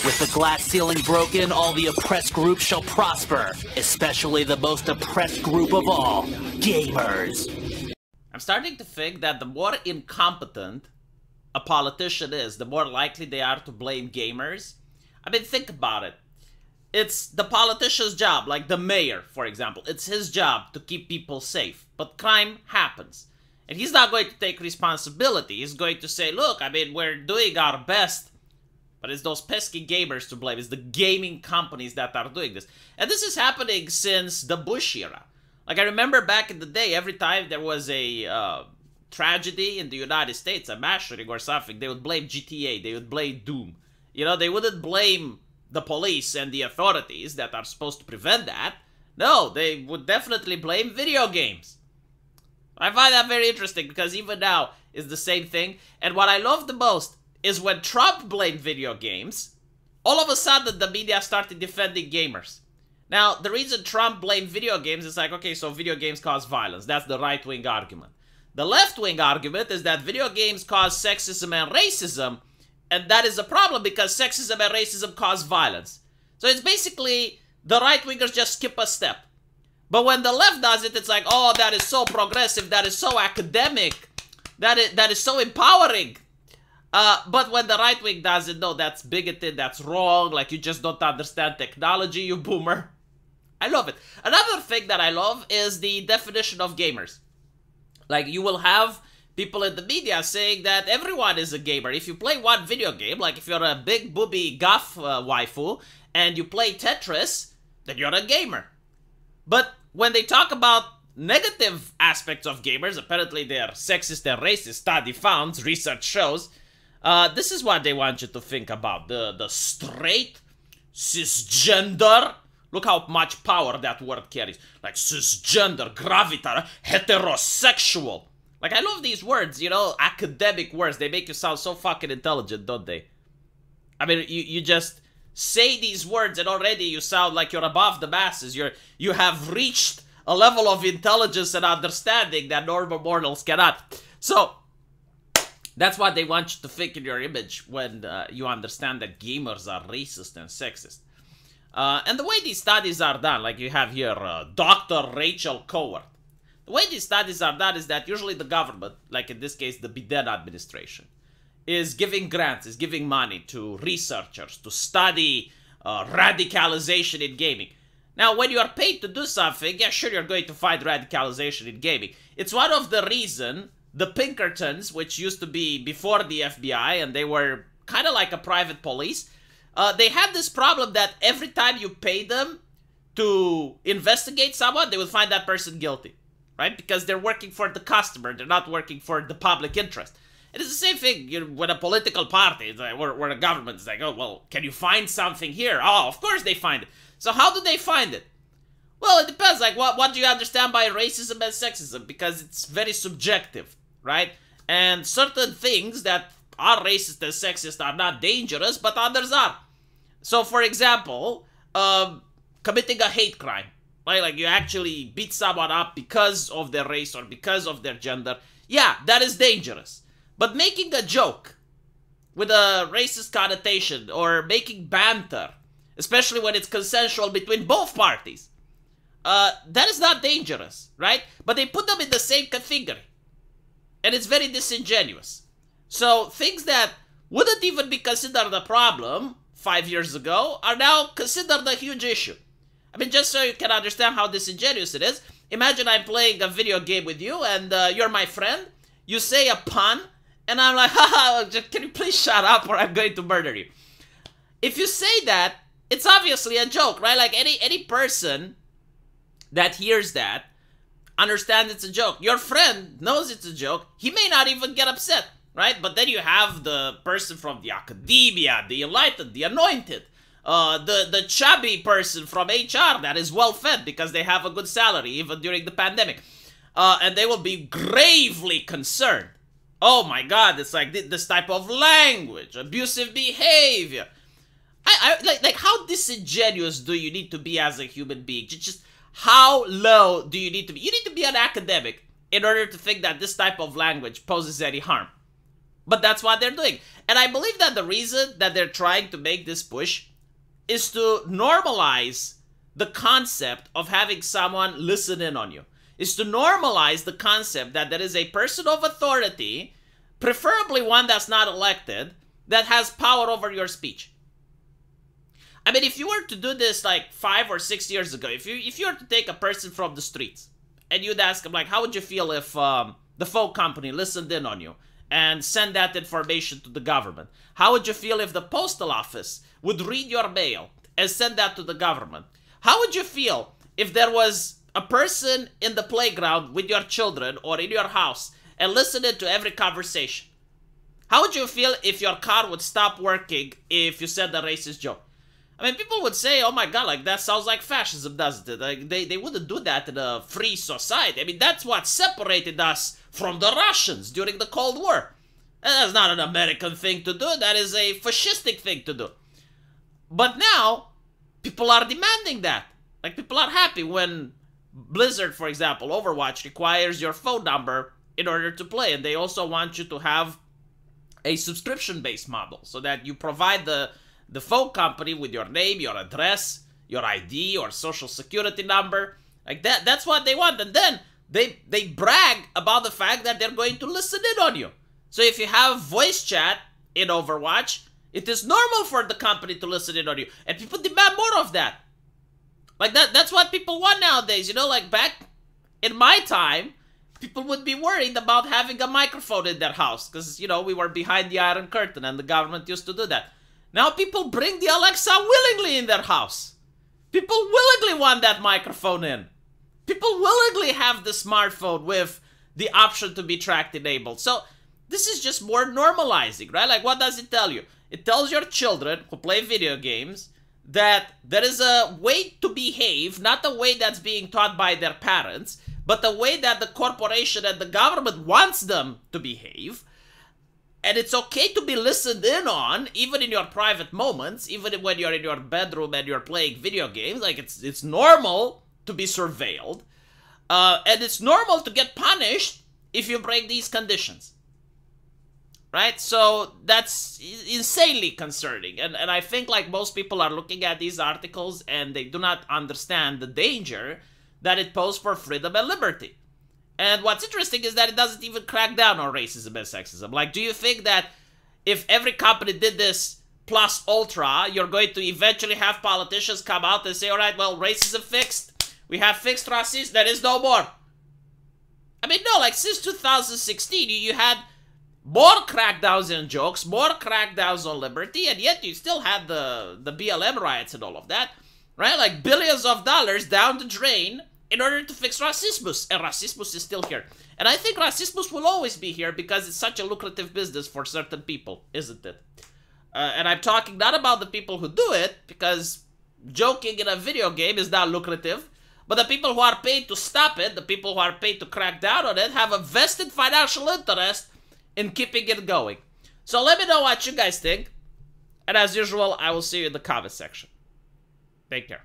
With the glass ceiling broken, all the oppressed groups shall prosper, especially the most oppressed group of all, gamers. I'm starting to think that the more incompetent a politician is, the more likely they are to blame gamers. I mean, think about it. It's the politician's job, like the mayor, for example. It's his job to keep people safe, but crime happens. And he's not going to take responsibility. He's going to say, look, I mean, we're doing our best, but it's those pesky gamers to blame. It's the gaming companies that are doing this. And this is happening since the Bush era. Like, I remember back in the day, every time there was a tragedy in the United States, a mass shooting or something, they would blame GTA, they would blame Doom. You know, they wouldn't blame the police and the authorities that are supposed to prevent that. No, they would definitely blame video games. I find that very interesting because even now is the same thing. And what I love the most is when Trump blamed video games, all of a sudden the media started defending gamers. Now, the reason Trump blamed video games is like, okay, so video games cause violence. That's the right-wing argument. The left-wing argument is that video games cause sexism and racism, and that is a problem because sexism and racism cause violence. So it's basically the right-wingers just skip a step. But when the left does it, it's like, oh, that is so progressive, that is so academic, that is so empowering. But when the right wing does it, no, that's bigoted, that's wrong, like you just don't understand technology, you boomer. I love it. Another thing that I love is the definition of gamers. Like, you will have people in the media saying that everyone is a gamer. If you play one video game, like if you're a big booby goth waifu, and you play Tetris, then you're a gamer. But when they talk about negative aspects of gamers, apparently they're sexist and racist, study found, research shows, this is what they want you to think about. The straight, cisgender, look how much power that word carries. Like cisgender, gravitar, heterosexual. Like, I love these words, you know, academic words. They make you sound so fucking intelligent, don't they? I mean, you just say these words and already you sound like you're above the masses. You have reached a level of intelligence and understanding that normal mortals cannot. So, that's what they want you to think in your image when you understand that gamers are racist and sexist. And the way these studies are done, like you have here Dr. Rachel Coward. The way these studies are done is that usually the government, like in this case the Biden administration, is giving grants, is giving money to researchers to study radicalization in gaming. Now, when you are paid to do something, yeah, sure, you're going to find radicalization in gaming. It's one of the reasons the Pinkertons, which used to be before the FBI, and they were kind of like a private police, they had this problem that every time you pay them to investigate someone, they would find that person guilty, right? Because they're working for the customer, they're not working for the public interest. It is the same thing, you know, when a political party, or a government is like, oh, well, can you find something here? Oh, of course they find it. So how do they find it? Well, it depends, like, what do you understand by racism and sexism? Because it's very subjective, right? And certain things that are racist and sexist are not dangerous, but others are. So, for example, committing a hate crime, right? Like, you actually beat someone up because of their race or because of their gender. Yeah, that is dangerous. But making a joke with a racist connotation or making banter, especially when it's consensual between both parties, that is not dangerous, right? But they put them in the same category. And it's very disingenuous. So things that wouldn't even be considered a problem 5 years ago are now considered a huge issue. I mean, just so you can understand how disingenuous it is, imagine I'm playing a video game with you and you're my friend. You say a pun and I'm like, haha, can you please shut up or I'm going to murder you. If you say that, it's obviously a joke, right? Like any person that hears that understands it's a joke. Your friend knows it's a joke. He may not even get upset, right? But then you have the person from the academia, the enlightened, the anointed, the chubby person from HR that is well fed because they have a good salary even during the pandemic. And they will be gravely concerned. Oh my God, it's like this type of language, abusive behavior. Like how disingenuous do you need to be as a human being? Just how low do you need to be? You need to be an academic in order to think that this type of language poses any harm. But that's what they're doing. And I believe that the reason that they're trying to make this push is to normalize the concept of having someone listen in on you. Is to normalize the concept that there is a person of authority, preferably one that's not elected, that has power over your speech. I mean, if you were to do this like 5 or 6 years ago, if you were to take a person from the streets and you'd ask him, like, how would you feel if the phone company listened in on you and send that information to the government? How would you feel if the postal office would read your mail and send that to the government? How would you feel if there was a person in the playground with your children or in your house and listening to every conversation? How would you feel if your car would stop working if you said a racist joke? I mean, people would say, oh my god, like, that sounds like fascism, doesn't it? Like, they wouldn't do that in a free society. I mean, that's what separated us from the Russians during the Cold War. And that's not an American thing to do. That is a fascistic thing to do. But now, people are demanding that. Like, people are happy when Blizzard, for example, Overwatch, requires your phone number in order to play. And they also want you to have a subscription-based model so that you provide the phone company with your name, your address, your ID, or social security number. Like that. That's what they want. And then they brag about the fact that they're going to listen in on you. So if you have voice chat in Overwatch, it is normal for the company to listen in on you. And people demand more of that. Like that's what people want nowadays. You know, like back in my time, people would be worried about having a microphone in their house. Because, you know, we were behind the Iron Curtain and the government used to do that. Now people bring the Alexa willingly in their house. People willingly want that microphone in. People willingly have the smartphone with the option to be tracked enabled. So this is just more normalizing, right? Like, what does it tell you? It tells your children who play video games that there is a way to behave, not a way that's being taught by their parents, but the way that the corporation and the government wants them to behave. And it's okay to be listened in on, even in your private moments, even when you're in your bedroom and you're playing video games. Like, it's normal to be surveilled. And it's normal to get punished if you break these conditions. Right? So that's insanely concerning. And I think, like, most people are looking at these articles and they do not understand the danger that it poses for freedom and liberty. And what's interesting is that it doesn't even crack down on racism and sexism. Like, do you think that if every company did this plus ultra, you're going to eventually have politicians come out and say, all right, well, racism fixed. We have fixed racism. There is no more. I mean, no, like, since 2016, you had more crackdowns on jokes, more crackdowns on liberty, and yet you still had the BLM riots and all of that, right? Like, billions of dollars down the drain in order to fix racismus, and racismus is still here. And I think racismus will always be here because it's such a lucrative business for certain people, isn't it? And I'm talking not about the people who do it, because joking in a video game is not lucrative, but the people who are paid to stop it, the people who are paid to crack down on it, have a vested financial interest in keeping it going. So let me know what you guys think, and as usual, I will see you in the comment section. Take care.